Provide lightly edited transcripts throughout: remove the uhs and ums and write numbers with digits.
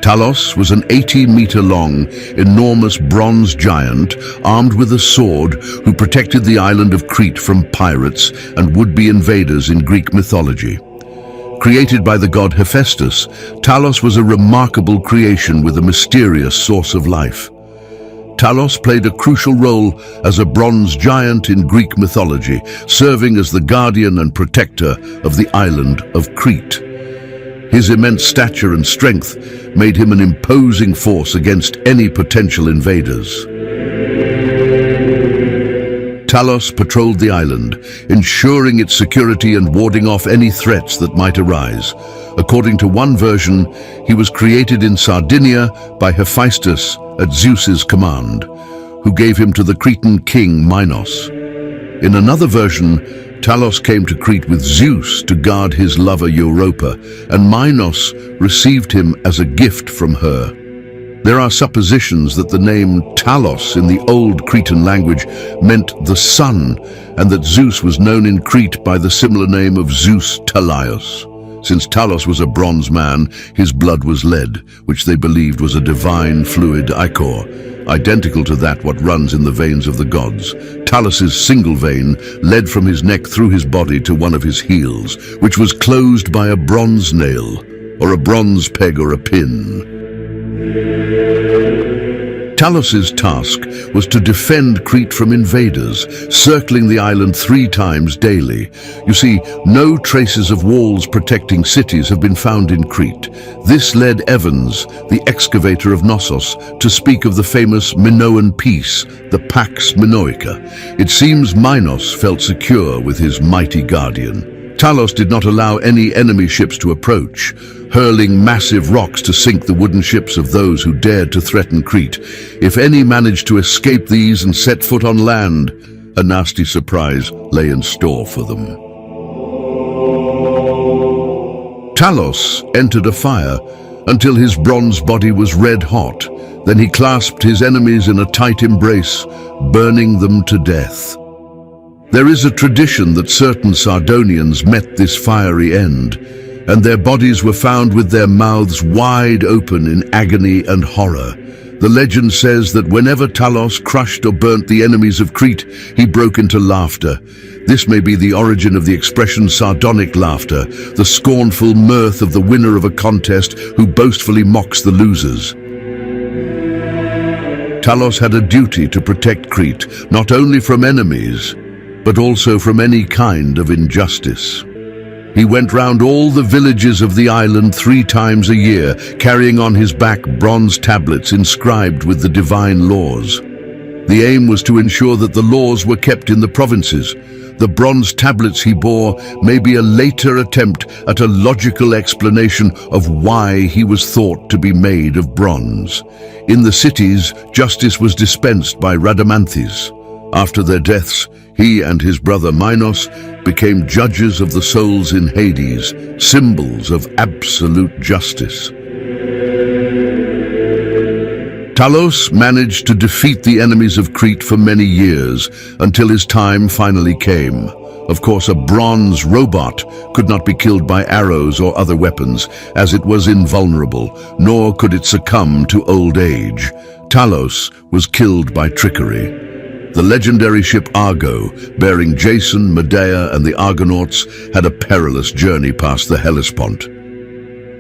Talos was an 80-meter-long, enormous bronze giant armed with a sword who protected the island of Crete from pirates and would-be invaders in Greek mythology. Created by the god Hefestus, Talos was a remarkable creation with a mysterious source of life. Talos played a crucial role as a bronze giant in Greek mythology, serving as the guardian and protector of the island of Crete. His immense stature and strength made him an imposing force against any potential invaders. Talos patrolled the island, ensuring its security and warding off any threats that might arise. According to one version, he was created in Sardinia by Hephaestus at Zeus's command, who gave him to the Cretan king Minos. In another version, Talos came to Crete with Zeus to guard his lover Europa, and Minos received him as a gift from her. There are suppositions that the name Talos in the old Cretan language meant the sun, and that Zeus was known in Crete by the similar name of Zeus Tallaios. Since Talos was a bronze man, his blood was lead, which they believed was a divine fluid ichor, identical to what runs in the veins of the gods. Talos's single vein led from his neck through his body to one of his heels, which was closed by a bronze nail, or a bronze peg or a pin. Talos's task was to defend Crete from invaders, circling the island 3 times daily. You see, no traces of walls protecting cities have been found in Crete. This led Evans, the excavator of Knossos, to speak of the famous Minoan peace, the Pax Minoica. It seems Minos felt secure with his mighty guardian. Talos did not allow any enemy ships to approach, hurling massive rocks to sink the wooden ships of those who dared to threaten Crete. If any managed to escape these and set foot on land, a nasty surprise lay in store for them. Talos entered a fire until his bronze body was red hot. Then he clasped his enemies in a tight embrace, burning them to death. There is a tradition that certain Sardonians met this fiery end, and their bodies were found with their mouths wide open in agony and horror. The legend says that whenever Talos crushed or burnt the enemies of Crete, he broke into laughter. This may be the origin of the expression sardonic laughter, the scornful mirth of the winner of a contest who boastfully mocks the losers. Talos had a duty to protect Crete, not only from enemies, but also from any kind of injustice. He went round all the villages of the island 3 times a year, carrying on his back bronze tablets inscribed with the divine laws. The aim was to ensure that the laws were kept in the provinces. The bronze tablets he bore may be a later attempt at a logical explanation of why he was thought to be made of bronze. In the cities, justice was dispensed by Rhadamanthys. After their deaths, he and his brother Minos became judges of the souls in Hades, symbols of absolute justice. Talos managed to defeat the enemies of Crete for many years, until his time finally came. Of course, a bronze robot could not be killed by arrows or other weapons, as it was invulnerable, nor could it succumb to old age. Talos was killed by trickery. The legendary ship Argo, bearing Jason, Medea, and the Argonauts, had a perilous journey past the Hellespont.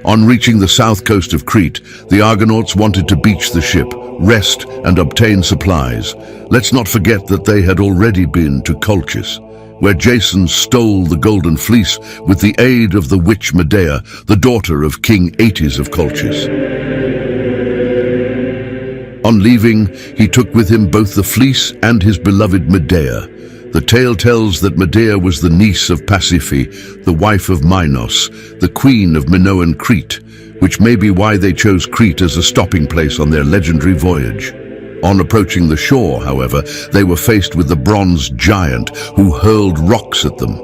On reaching the south coast of Crete, the Argonauts wanted to beach the ship, rest, and obtain supplies. Let's not forget that they had already been to Colchis, where Jason stole the golden fleece with the aid of the witch Medea, the daughter of King Aeetes of Colchis. On leaving, he took with him both the fleece and his beloved Medea. The tale tells that Medea was the niece of Pasiphae, the wife of Minos, the queen of Minoan Crete, which may be why they chose Crete as a stopping place on their legendary voyage. On approaching the shore, however, they were faced with the bronze giant who hurled rocks at them.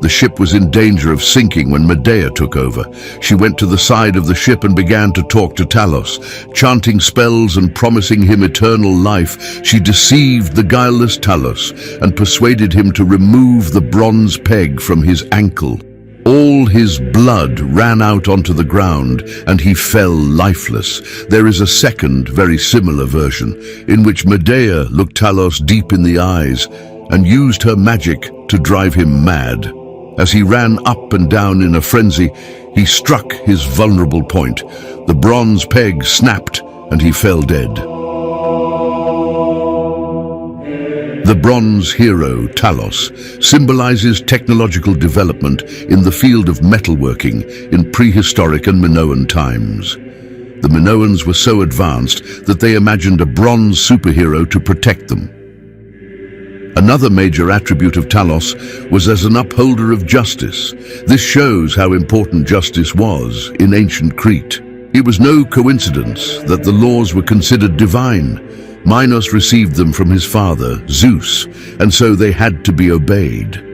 The ship was in danger of sinking when Medea took over. She went to the side of the ship and began to talk to Talos. Chanting spells and promising him eternal life, she deceived the guileless Talos and persuaded him to remove the bronze peg from his ankle. All his blood ran out onto the ground and he fell lifeless. There is a second, very similar version, in which Medea looked Talos deep in the eyes and used her magic to drive him mad. As he ran up and down in a frenzy, he struck his vulnerable point. The bronze peg snapped and he fell dead. The bronze hero, Talos, symbolizes technological development in the field of metalworking in prehistoric and Minoan times. The Minoans were so advanced that they imagined a bronze superhero to protect them. Another major attribute of Talos was as an upholder of justice. This shows how important justice was in ancient Crete. It was no coincidence that the laws were considered divine. Minos received them from his father, Zeus, and so they had to be obeyed.